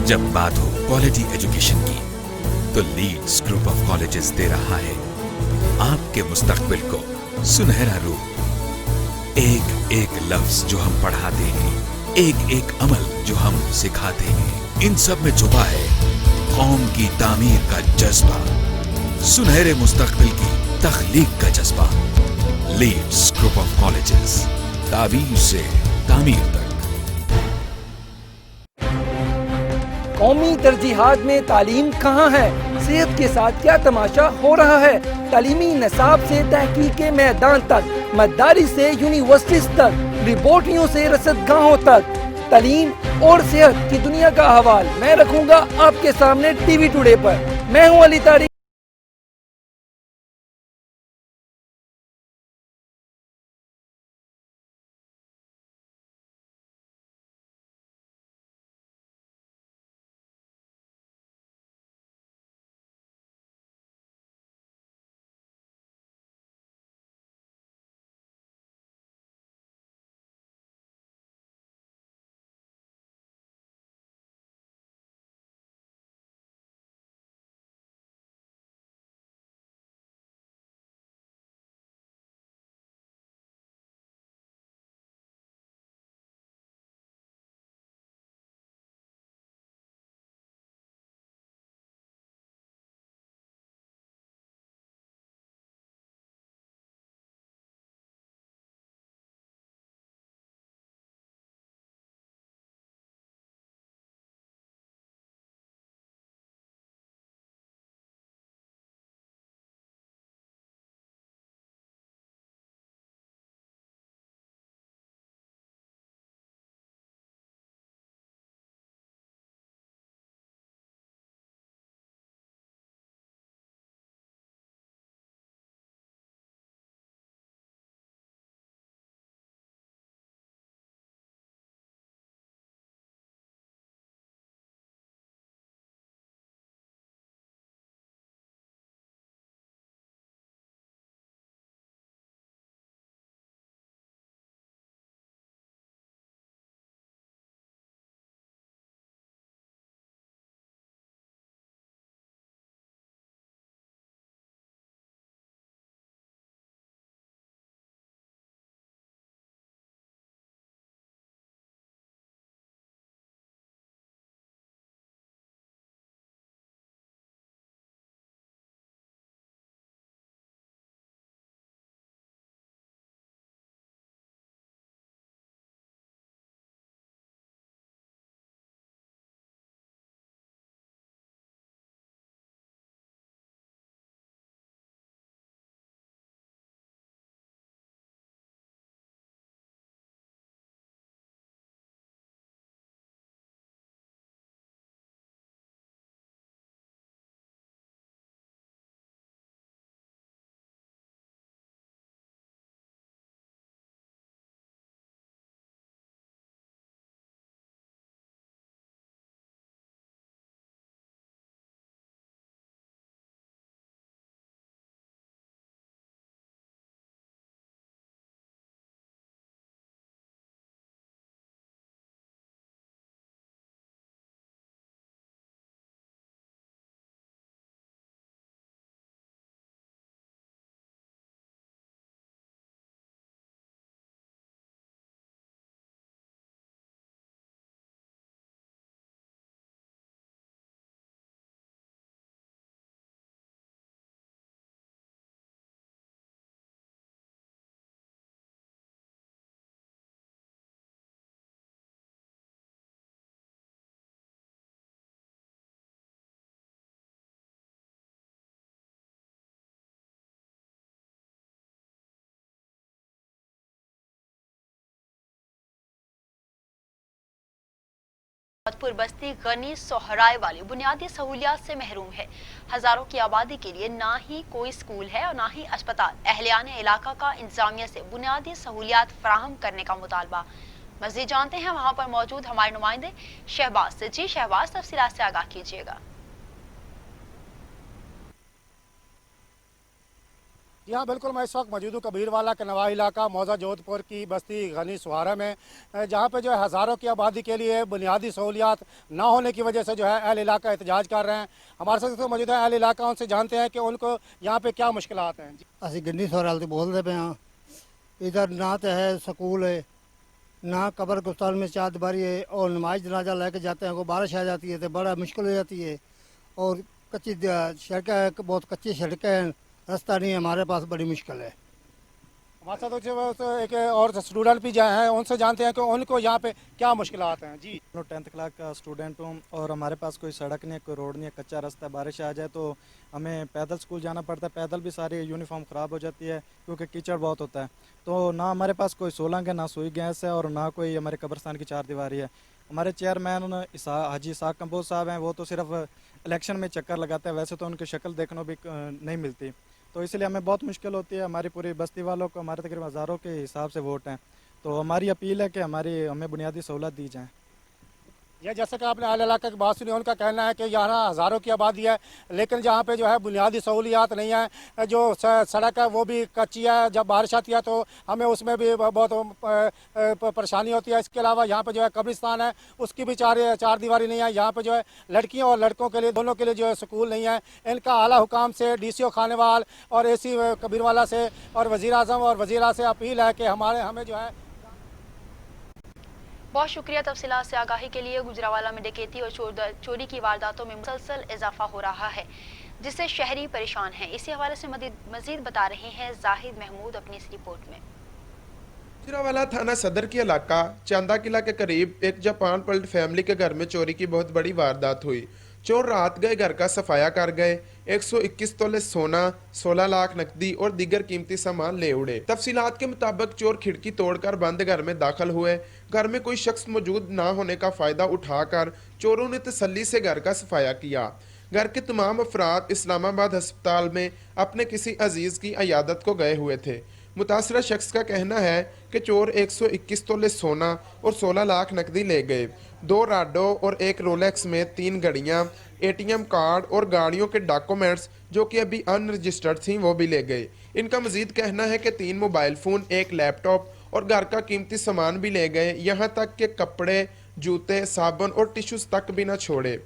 जब बात हो क्वालिटी एजुकेशन की, तो लीड्स ग्रुप ऑफ कॉलेजेस दे रहा है आपके मुस्तकबिल को सुनहरा रूप। एक एक लफ्ज जो हम पढ़ाते हैं, एक एक अमल जो हम सिखाते हैं, इन सब में छुपा है कौम की तामीर का जज्बा, सुनहरे मुस्तकबिल की तख्लीक का जज्बा। लीड्स ग्रुप ऑफ कॉलेजेस, ताबीर से तामीर तक। कौमी तरजीहात में तालीम कहाँ है? सेहत के साथ क्या तमाशा हो रहा है? तालीमी निसाब से तहकीक के मैदान तक, मदारिस से यूनिवर्सिटीज तक, लेबोरेटरियों से रसदगाहों तक, तालीम और सेहत की दुनिया का अहवाल मैं रखूंगा आपके सामने टीवी टुडे पर। मैं हूं अली तारिक। जोधपुर बस्ती गनी सोहराय वाली बुनियादी सहूलियात से महरूम है। हजारों की आबादी के लिए ना ही कोई स्कूल है और ना ही अस्पताल। अहलियाने इलाका का इंतजामिया से बुनियादी सहूलियात फराहम करने का मुतालबा। मज़ीद जानते हैं वहां पर मौजूद हमारे नुमाइंदे शहबाज से। जी शहबाज, तफसीलात से आगाह कीजिएगा। जी हाँ बिल्कुल, मैं इस वक्त मौजूद हूँ कबीरवाला का नवा इलाका मौजा जोधपुर की बस्ती गनी सुहारा में, जहाँ पे जो है हज़ारों की आबादी के लिए बुनियादी सहूलियात ना होने की वजह से जो है अहल इलाका एहतजाज कर रहे हैं। हमारे साथ तो मौजूद है अहल इलाका, उनसे जानते हैं कि उनको यहाँ पे क्या मुश्किलात हैं। असी गनी सुहारा से बोलते पे हाँ इधर ना तो है स्कूल है, ना कब्र गुस्तान में चारदीवारी है, और नमाज जनाजा लेके जाते हैं, को बारिश आ जाती है तो बड़ा मुश्किल हो जाती है। और कच्ची सड़कें, बहुत कच्ची सड़कें हैं, रास्ता नहीं है, हमारे पास बड़ी मुश्किल है। हमारे साथ तो एक और स्टूडेंट भी हैं, उनसे जानते हैं कि उनको यहाँ पे क्या मुश्किलात हैं। जी, 10th क्लास का स्टूडेंट हूँ और हमारे पास कोई सड़क नहीं है, कोई रोड नहीं है, कच्चा रास्ता, बारिश आ जाए तो हमें पैदल स्कूल जाना पड़ता है। पैदल भी सारी यूनिफॉर्म ख़राब हो जाती है क्योंकि कीचड़ बहुत होता है। तो ना हमारे पास कोई सोलंग है, ना सुई गैस है, और ना कोई हमारे कब्रिस्तान की चारदीवारी है। हमारे चेयरमैन हाजी इसाक कंबोज साहब हैं, वो तो सिर्फ इलेक्शन में चक्कर लगाते हैं, वैसे तो उनकी शक्ल देखने भी नहीं मिलती। तो इसलिए हमें बहुत मुश्किल होती है। हमारी पूरी बस्ती वालों को, हमारे तकरीबन हज़ारों के हिसाब से वोट हैं, तो हमारी अपील है कि हमें बुनियादी सहूलत दी जाए। ये जैसे कि आपने अहल इलाके की बात सुनी, उनका कहना है कि यहाँ हज़ारों की आबादी है, लेकिन जहाँ पे जो है बुनियादी सहूलियात नहीं है। जो सड़क है वो भी कच्ची है, जब बारिश आती है तो हमें उसमें भी बहुत परेशानी होती है। इसके अलावा यहाँ पे जो है कब्रिस्तान है, उसकी भी चार दीवारी नहीं है। यहाँ पे जो है लड़कियों और लड़कों के लिए, दोनों के लिए जो है स्कूल नहीं है। इनका आला हुकाम से, DCO खानेवाल और AC कबीरवाला से और वज़ीर आज़म और वज़ीरा से अपील है कि हमें जो है। बहुत शुक्रिया तफसीलात से आगाही के लिए। गुजरावाला में डकैती और चोरी की वारदातों में मुसलसल इजाफा हो रहा है, जिससे शहरी परेशान हैं। इसी हवाले से मजीद बता रहे हैं जाहिद महमूद अपनी इस रिपोर्ट में। गुजरावाला थाना सदर के इलाका चांदा किला के करीब एक जापान पल्ट फैमिली के घर में चोरी की बहुत बड़ी वारदात हुई। चोर रात गए घर का सफाया कर गए, 121 तोले सोना, 16 लाख नकदी और दीगर कीमती सामान ले उड़े। तफसीलात के मुताबिक चोर खिड़की तोड़कर बंद घर में दाखिल हुए। घर में कोई शख्स मौजूद ना होने का फायदा उठाकर चोरों ने तसल्ली से घर का सफाया किया। घर के तमाम अफराद इस्लामाबाद अस्पताल में अपने किसी अजीज की अयादत को गए हुए थे। मुतासरा शख्स का कहना है कि चोर 121 तोले सोना और 16 लाख नकदी ले गए। 2 राडो और 1 रोलेक्स में 3 घड़ियां, ATM कार्ड और गाड़ियों के डॉक्यूमेंट्स जो कि अभी अनरजिस्टर्ड थी वो भी ले गए। इनका मजीद कहना है कि 3 मोबाइल फ़ोन, 1 लैपटॉप और घर का कीमती सामान भी ले गए। यहाँ तक कि कपड़े, जूते, साबुन और टिश्यूज़ तक भी न छोड़े।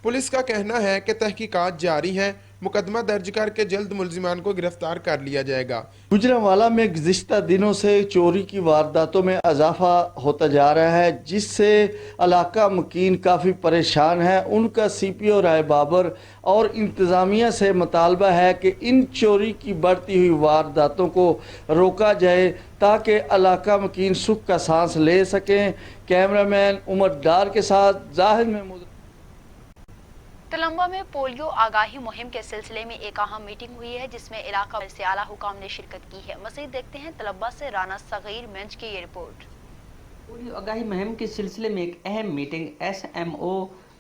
पुलिस का कहना है कि तहकीकात जारी हैं, मुकदमा दर्ज करके जल्द मुलजिमान को गिरफ्तार कर लिया जाएगा। गुजरांवाला में गुज़िश्ता दिनों से चोरी की वारदातों में इजाफा होता जा रहा है, जिससे इलाका मुकीन काफ़ी परेशान है। उनका CPO राय बाबर और इंतज़ामिया से मुतालबा है कि इन चोरी की बढ़ती हुई वारदातों को रोका जाए ताकि इलाका मुकीन सुख का सांस ले सकें। कैमरामैन उमर डार के साथ जाहिद महमूद। तलम्बा में पोलियो आगाही मुहिम के सिलसिले में एक अहम मीटिंग हुई है, जिसमें इलाका से आला हुकाम ने शिरकत की है। मज़ीद देखते हैं तलम्बा से राना सगीर मंच की ये रिपोर्ट। पोलियो आगाही मुहिम के सिलसिले में एक अहम meeting SMO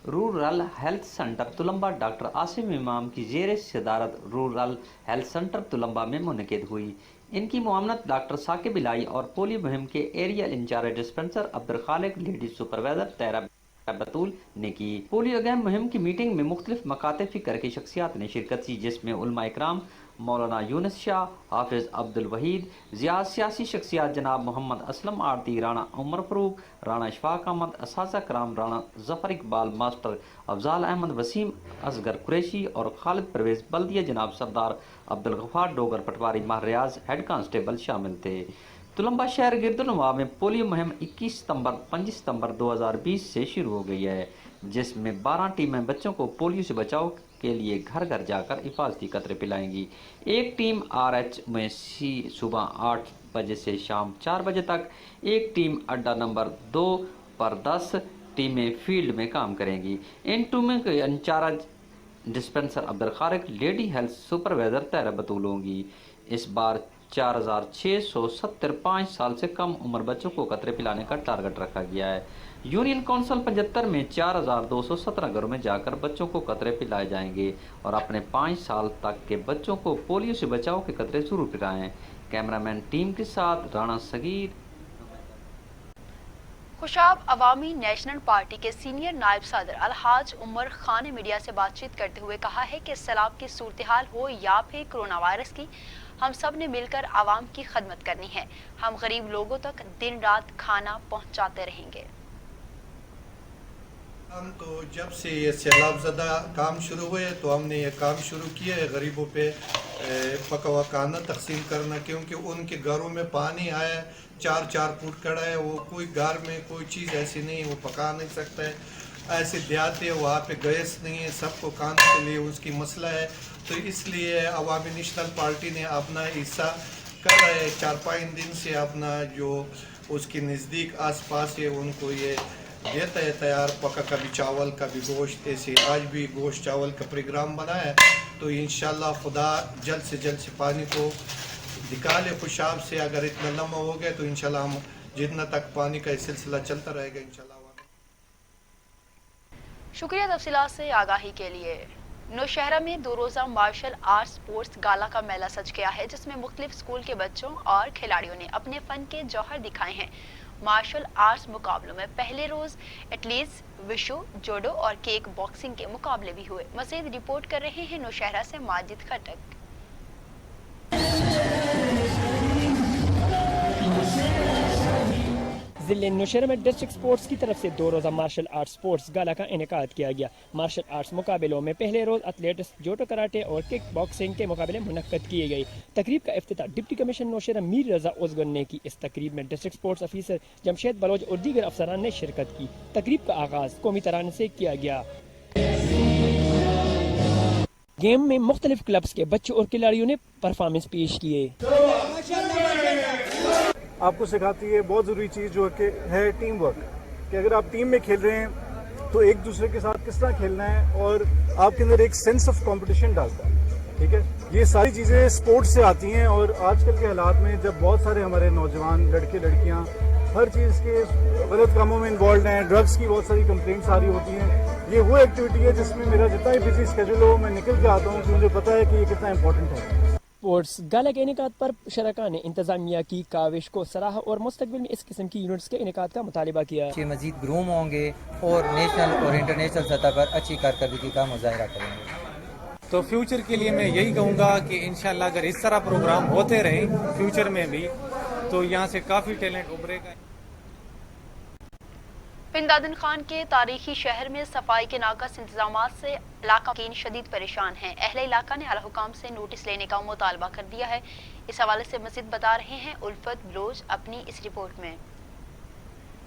rural health centre Tulamba doctor Asim Imam की ज़ेर सदारत रूरल हेल्थ सेंटर तुलम्बा में मुनक़िद हुई। इनकी मुआवनत डॉक्टर साकिब इलाई और पोलियो मुहिम के एरिया इंचार्ज डिस्पेंसर अब्दुल खालिक, लेडी सुपरवाइजर तैरा बतूल ने की। पोलियो अगैम मुहिम की मीटिंग में मुख्तलिफ मकाते फ़िक्र की शख्सियात ने शिरकत की, जिसमें उलमा इकराम मौलाना यूनुस शाह, हाफिज अब्दुल वहीद, ज़िया सियासी शख्सियात जनाब मोहम्मद असलम आरती, राणा उमर फरूक, राणा इशफाक अहमद, असासा कराम राणा जफर इकबाल, मास्टर अफजाल अहमद, वसीम असगर कुरैशी और खालिद परवेज़ बल्दिया, जनाब सरदार अब्दुल गफ्फार डोगर पटवारी, माह रियाज हेड कांस्टेबल शामिल थे। तुलम्बा शहर गिरदुनवा में पोलियो मुहिम 21 सितंबर 25 सितंबर 2020 से शुरू हो गई है, जिसमें 12 टीमें बच्चों को पोलियो से बचाव के लिए घर घर जाकर हिफाजती कतरे पिलाएंगी। एक टीम RH में सुबह 8 बजे से शाम 4 बजे तक, एक टीम अड्डा नंबर 2 पर 10 टीमें फील्ड में काम करेंगी। इन टीमों के इंचार्ज डिस्पेंसर अब्दुल खालिक, लेडी हेल्थ सुपरवाइजर तैरा बतूल होंगी। इस बार 4670 5 साल से कम उम्र बच्चों को कतरे पिलाने का टारगेट रखा गया है। यूनियन काउंसिल 75 में 4217 घरों में जाकर बच्चों को कतरे पिलाए जाएंगे और अपने 5 साल तक के बच्चों को पोलियो से बचाव के कतरे जरूर पिलाएं। कैमरामैन टीम के साथ राणा सगीर। खुशाब अवामी नेशनल पार्टी के सीनियर नायब सदर अलहाज उमर खान ने मीडिया से बातचीत करते हुए कहा है कि सैलाब की सूरत हाल हो या फिर कोरोना वायरस की, हम सब ने मिलकर आवाम की खदमत करनी है। हम गरीब लोगों तक दिन रात खाना पहुंचाते रहेंगे। हम तो जब से ये सैलाब ज़दा काम शुरू हुए तो हमने ये काम शुरू किया है गरीबों पे पकवाकाना तकसीम करना, क्योंकि उनके घरों में पानी आया 4-4 फुट खड़ा है, वो कोई घर में कोई चीज़ ऐसी नहीं वो पका नहीं सकता है। ऐसे देहात है वहाँ पे गैस नहीं है, सबको खाने के लिए उसकी मसला है। तो इसलिए अवामी नेशनल पार्टी ने अपना हिस्सा कर रहा है, 4-5 दिन से अपना जो उसके नज़दीक आसपास है उनको ये देता है तैयार पका, कभी चावल कभी गोश्त। ऐसे आज भी गोश्त चावल का प्रोग्राम बना है। तो इंशाल्लाह खुदा जल्द से पानी को निकाले खुशाब से। अगर इतना लम्बा हो गया तो इंशाल्लाह हम जितना तक पानी का सिलसिला चलता रहेगा इंशाल्लाह। शुक्रिया तफसीलात से आगाही के लिए। नौशहरा में 2 रोज़ा मार्शल आर्ट्स स्पोर्ट्स गाला का मेला सज गया है, जिसमें मुख्तलिफ स्कूल के बच्चों और खिलाड़ियों ने अपने फन के जौहर दिखाए हैं। मार्शल आर्ट्स मुकाबलों में पहले रोज एटलीज, विशु, जोडो और केक बॉक्सिंग के मुकाबले भी हुए। मज़ीद रिपोर्ट कर रहे हैं नौशहरा से माजिद खटक। जिले नौशहरा में डिस्ट्रिक्ट स्पोर्ट्स की तरफ से 2 रोज़ा मार्शल आर्ट्स स्पोर्ट्स गाला का इनेकाद किया गया। मार्शल आर्ट्स मुकाबलों में पहले रोज एथलेटिक्स, जोडो कराटे और किक बॉक्सिंग के मुकाबले मुनक्कद किए गए। तकरीब का इफ्तिताह डिप्टी कमिश्नर नौशहरा मीर रजा उज़गर ने की। इस तकरीब में district sports officer Jamshed Baloch और दीगर अफसरान ने शिरकत की। तकरीब का आगाज कौमी तराने से किया गया। गेम में मुख्तलिफ क्लब्स के बच्चों और खिलाड़ियों ने परफॉर्मेंस पेश किए। आपको सिखाती है बहुत ज़रूरी चीज़ जो कि है टीम वर्क, कि अगर आप टीम में खेल रहे हैं तो एक दूसरे के साथ किस तरह खेलना है और आपके अंदर एक सेंस ऑफ कंपटीशन डालता है। ठीक है, ये सारी चीज़ें स्पोर्ट्स से आती हैं। और आजकल के हालात में जब बहुत सारे हमारे नौजवान लड़के लड़कियां हर चीज़ के गलत कामों में इन्वॉल्व हैं, ड्रग्स की बहुत सारी कंप्लेंट्स आ रही होती हैं, ये वो एक्टिविटी है जिसमें मेरा जितना भी बिजी स्केड्यूल हो मैं निकल के आता हूँ, मुझे पता है कि ये कितना इंपॉर्टेंट है। स्पोर्ट्स गाला के इनेकाद पर शरका ने इंतजामिया की काविश को सराहा और मुस्तकबिल में इस किस्म की यूनिट्स के इनेकाद का मुतालिबा किया। मजीद ग्रूम होंगे और नेशनल और इंटरनेशनल सतह पर अच्छी कारकर्दगी का मुजाहरा करेंगे। तो फ्यूचर के लिए मैं यही कहूँगा कि इंशाल्लाह अगर इस तरह प्रोग्राम होते रहे फ्यूचर में भी तो यहाँ से काफ़ी टैलेंट उभरेगा। पिंदादन खान के तारीखी शहर में सफाई के नाकस इंतजामात से इलाका की शदीद परेशान है। अहले इलाका ने आला हुकाम से नोटिस लेने का मुतालबा कर दिया है। इस हवाले से मजीद बता रहे हैं उल्फत बलोच अपनी इस रिपोर्ट में।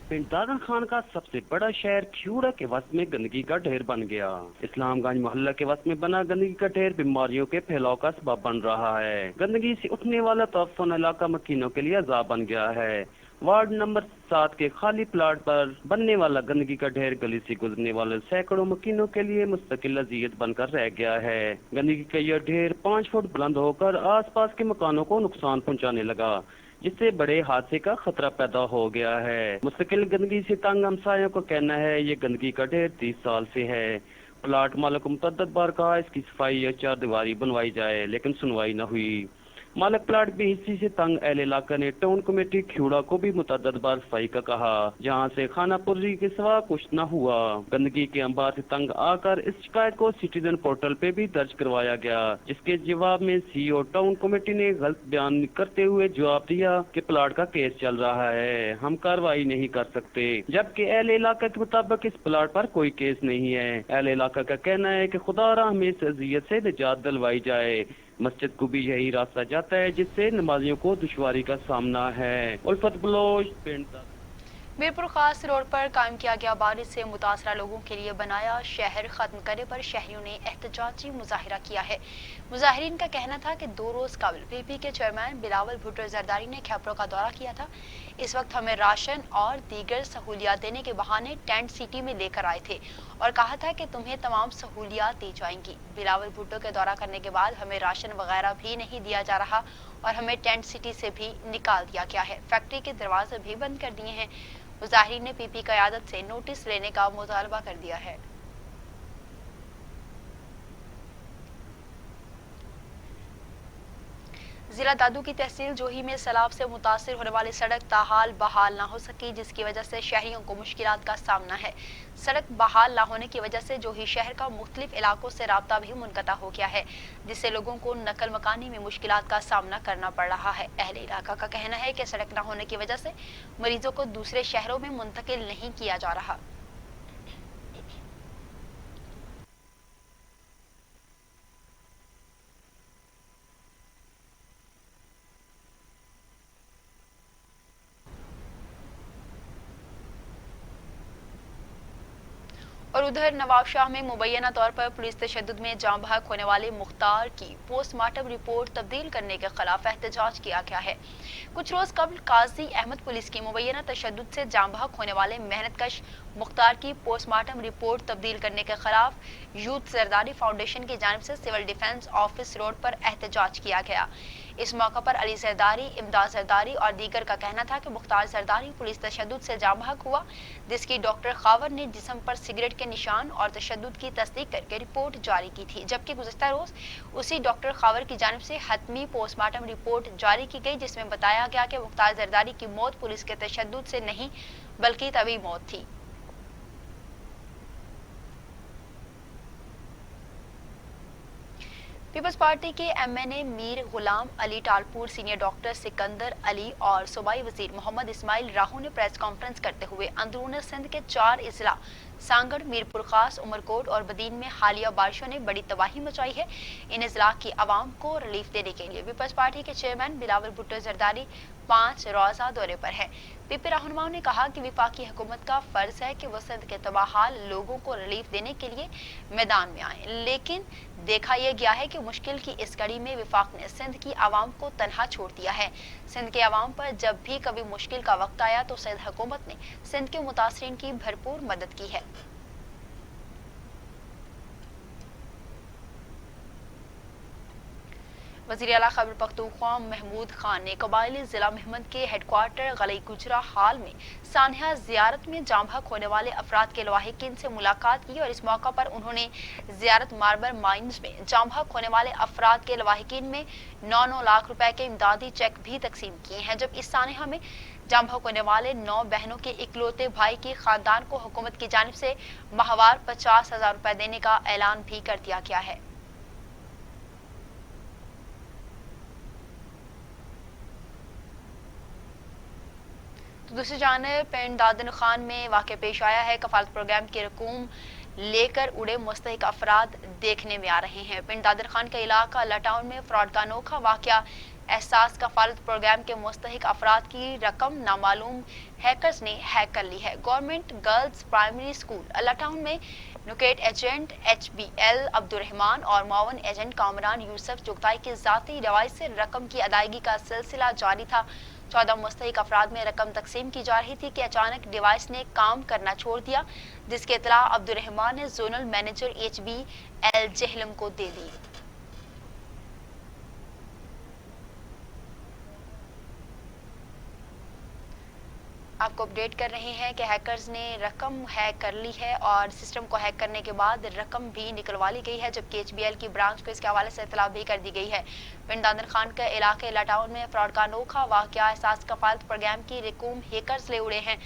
पिंदादन खान का सबसे बड़ा शहर ख्यूड़ा के वस्त में गंदगी का ढेर बन गया। इस्लामगंज मोहल्ला के वस्त में बना गंदगी का ढेर बीमारियों के फैलाव का सबब बन रहा है। गंदगी से उठने वाला तोफान इलाका मकीनों के लिए अजाब बन गया है। वार्ड नंबर 7 के खाली प्लाट पर बनने वाला गंदगी का ढेर गली से गुजरने वाले सैकड़ों मकीनों के लिए मुस्तकिल अजियत बनकर रह गया है। गंदगी का यह ढेर 5 फुट बुलंद होकर आसपास के मकानों को नुकसान पहुंचाने लगा, जिससे बड़े हादसे का खतरा पैदा हो गया है। मुस्तकिल गंदगी से तंग हमसायों को कहना है ये गंदगी का ढेर 30 साल से है। प्लाट मालिक को मुतअद्दिद बार कहा इसकी सफाई या 4 दीवारी बनवाई जाए, लेकिन सुनवाई न हुई। मालिक प्लाट भी इसी से तंग अहले इलाका ने टाउन कमेटी ख्यूड़ा को भी मुतअद्दिद बार सफाई का कहा, जहां से खाना पुर्जी के सिवा कुछ न हुआ। गंदगी के अंबार से तंग आकर इस शिकायत को सिटीजन पोर्टल पे भी दर्ज करवाया गया, जिसके जवाब में सीईओ टाउन कमेटी ने गलत बयान करते हुए जवाब दिया कि प्लाट का केस चल रहा है, हम कार्रवाई नहीं कर सकते। जबकि अहले इलाका के मुताबिक इस प्लाट पर कोई केस नहीं है। अहले इलाका का कहना है कि खुदारा हमें इस अजियत से निजात दिलवाई जाए। मस्जिद को भी यही रास्ता जाता है जिससे नमाजियों को दुश्वारी का सामना है। उल्फत बलोच, पिंड मीरपुर खास रोड पर कायम किया गया बारिश से मुतासरा लोगों के लिए बनाया शहर खत्म करने पर शहरियों ने एहतजाजी मुजाहिरा किया है। मुजाहिरीन का कहना था कि 2 रोज कबल पीपी के चेयरमैन बिलावल भुट्टो जरदारी ने खैपरों का दौरा किया था। इस वक्त हमें राशन और दीगर सहूलियात देने के बहाने टेंट सिटी में लेकर आए थे और कहा था कि तुम्हें तमाम सहूलियात दी जाएंगी। बिलावल भुट्टो के दौरा करने के बाद हमें राशन वगैरह भी नहीं दिया जा रहा और हमें टेंट सिटी से भी निकाल दिया गया है। फैक्ट्री के दरवाजे भी बंद कर दिए हैं। मुजाहिरीन ने पीपी क़यादत से नोटिस लेने का मुतालबा कर दिया है। जिला दादू की तहसील जोही में सैलाब से मुतासिर होने वाली सड़क ताहाल बहाल ना हो सकी, जिसकी वजह से शहरियों को मुश्किलात का सामना है। सड़क बहाल ना होने की वजह से जोही शहर का मुख्तलिफ इलाकों से राब्ता भी मुनक़ता हो गया है, जिससे लोगों को नकल मकानी में मुश्किलात का सामना करना पड़ रहा है। अहले इलाका का कहना है कि सड़क न होने की वजह से मरीजों को दूसरे शहरों में मुंतकिल नहीं किया जा रहा। और उधर नवाबशाह में मुबैना तौर पर पुलिस तशद्दुद में जाँ बहक होने वाले मुख्तार की पोस्टमार्टम रिपोर्ट तब्दील करने के खिलाफ एहतजाज किया गया है। कुछ रोज कबल काजी अहमद पुलिस की मुबैना तशद्दुद से जाँ बहक होने वाले मेहनतकश मुख्तार की पोस्टमार्टम रिपोर्ट तब्दील करने के खिलाफ यूथ जरदारी फाउंडेशन की जानिब से सिविल डिफेंस ऑफिस रोड पर एहतजाज किया गया। इस मौका पर अली जरदारी, इमदाद जरदारी और दीगर का कहना था कि मुख्तार जरदारी पुलिस तशद्दुद से जाँ बहक हुआ, जिसकी डॉक्टर खावर ने जिस्म पर सिगरेट के निशान और तशद्दुद की तस्दीक करके रिपोर्ट जारी की थी, जबकि गुज़श्ता रोज उसी डॉक्टर खावर की जानिब से हतमी पोस्टमार्टम रिपोर्ट जारी की गई, जिसमें बताया गया कि मुख्तार जरदारी की मौत पुलिस के तशद्दुद से नहीं बल्कि तभी मौत थी। पीपल्स पार्टी के MNA Mir Ghulam Ali Talpur, senior doctor Sikandar Ali और सूबाई वजीर मोहम्मद इस्माइल राहू ने प्रेस कॉन्फ्रेंस करते हुए अंदरून सिंध के 4 अजला सांगड़, मीरपुर खास, उमरकोट और बदीन में हालिया बारिशों ने बड़ी तबाही मचाई है। इन अजला की आवाम को रिलीफ देने के लिए पीपल्स पार्टी के चेयरमैन बिलावल भुट्टो जरदारी 5 रोज़ा दौरे पर है। पीपी रहनुमाओं ने कहा कि वफाकी हुकूमत का फर्ज है कि वो सिंध के तबाहाल लोगों को रिलीफ देने के लिए मैदान में आए, लेकिन देखा यह गया है कि मुश्किल की इस कड़ी में वफाक ने सिंध की आवाम को तनहा छोड़ दिया है। सिंध के आवाम पर जब भी कभी मुश्किल का वक्त आया तो सिंध हुकूमत ने सिंध के मुतासरीन की भरपूर मदद की है। वज़ीर आला खैबर पख्तूनख्वा महमूद खान ने कबायली जिला महमद के हेडक्वार्टर गली गुजरा हाल में सानिया जियारत में जाँ बहक होने वाले अफराद के लवाहिकीन से मुलाकात की और इस मौका पर उन्होंने जियारत मार्बर माइंस में जाँ बहक होने वाले अफराद के लवाहिकीन में 9-9 लाख रुपए के इमदादी चेक भी तकसीम किए हैं, जब इस सानिया में जाँ बहक होने वाले 9 बहनों के इकलौते भाई के खानदान को हुकूमत की जानिब से माहवार 50,000 रुपए देने का ऐलान भी कर दिया गया है। दूसरी जानिब पिंड दादन खान में वाक़या पेश आया है। कफालत प्रोग्राम की रकूम लेकर उड़े मुस्तहिक अफराद देखने में आ रहे हैं। पिंड दादन खान का इलाका लटाउन में फ्रॉड का अनोखा वाक़या एहसास कफालत प्रोग्राम के मुस्तहिक अफराद की रकम नामालूम हैकर्स ने हैक कर ली है। गवर्नमेंट गर्ल्स प्राइमरी स्कूल लटाउन में नुकेट एजेंट HBL अब्दुर्रहमान और मावन एजेंट कामरान यूसुफ चुगताई के ज़ाती डिवाइस से रकम की अदायगी का सिलसिला जारी था। 14 मुस्तहिक अफराद में रकम तकसीम की जा रही थी कि अचानक डिवाइस ने काम करना छोड़ दिया, जिसकी इत्तला अब्दुर्रहमान ने जोनल मैनेजर HBL जहलम को दे दी। आपको अपडेट कर रहे हैं कि हैकर्स ने रकम हैक कर ली है और सिस्टम को हैक करने के बाद रकम भी निकलवा ली गई है, जबकि HBL की ब्रांच को इसके हवाले से इत्तला भी कर दी गई है। पिंड दादन खान के इलाके लटाउन में फ्रॉड का अनोखा वाक़या एहसास कफालत प्रोग्राम की रकूम हैकर्स ले उड़े हैं।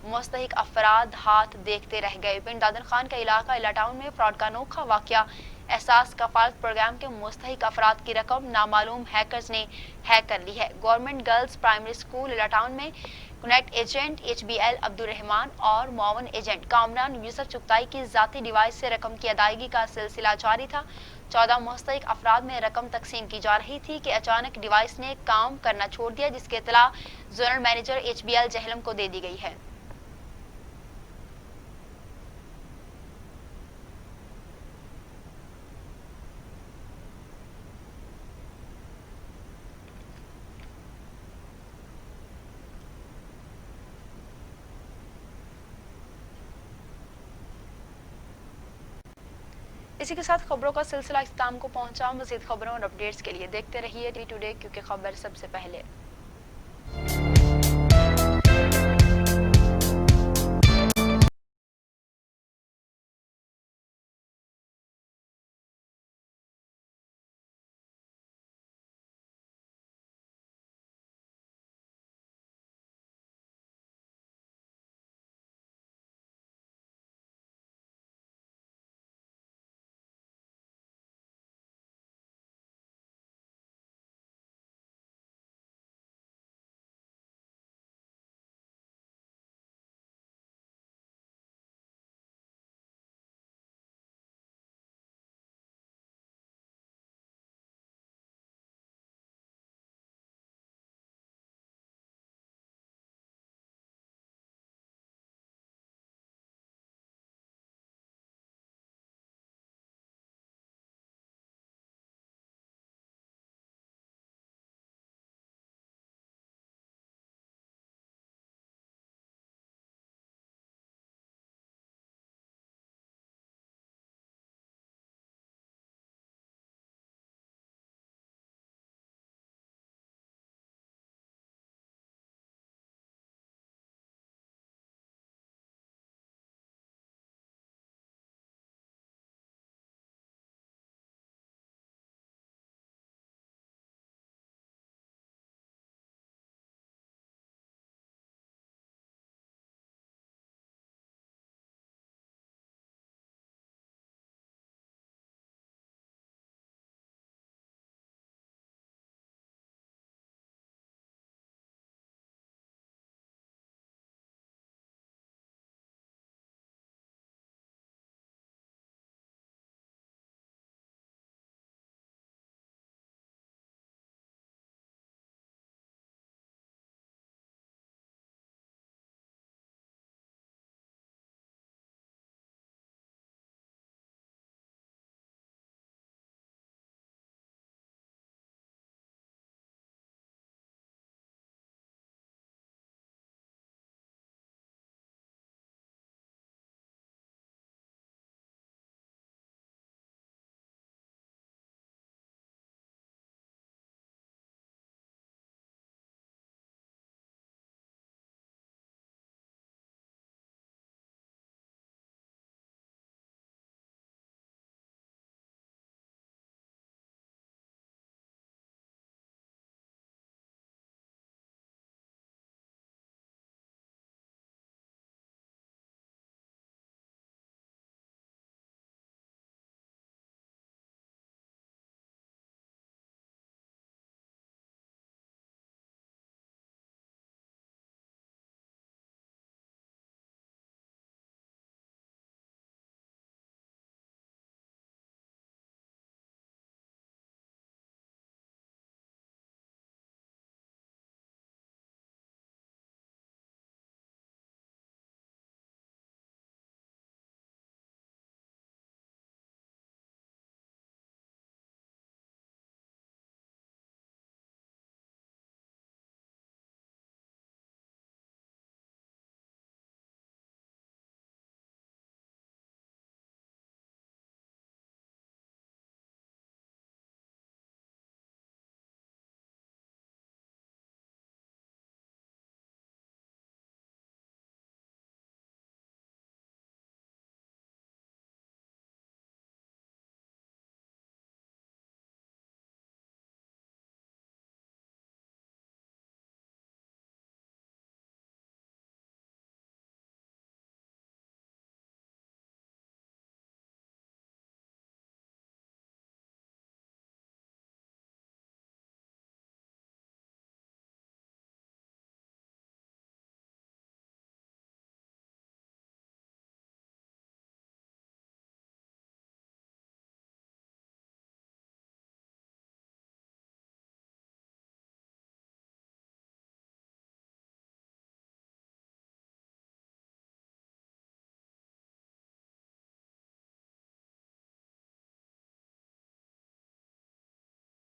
मुस्तहिक अफराद हाथ देखते रह गए। पिंड दादन खान का इलाका लटाउन में फ्रॉड का अनोखा वाक़या एहसास कफालत प्रोग्राम के मुस्तहिक अफराद की रकम नामालूम हैकर्स ने हैक कर ली है। गवर्नमेंट गर्ल्स प्राइमरी स्कूल लटाउन में कनेक्ट एजेंट HBL अब्दुर्रहमान और मावन एजेंट कामरान यूसुफ चुगताई की ज़ाती डिवाइस से रकम की अदायगी का सिलसिला जारी था। 14 मुस्तहिक अफराद में रकम तकसीम की जा रही थी कि अचानक डिवाइस ने काम करना छोड़ दिया, जिसकी इत्तला जोनल मैनेजर HBL जहलम को दे दी गई है। इसी के साथ खबरों का सिलसिला इख्तिताम को पहुंचा। मज़ीद खबरों और अपडेट्स के लिए देखते रहिए टी टुडे, क्योंकि खबर सबसे पहले।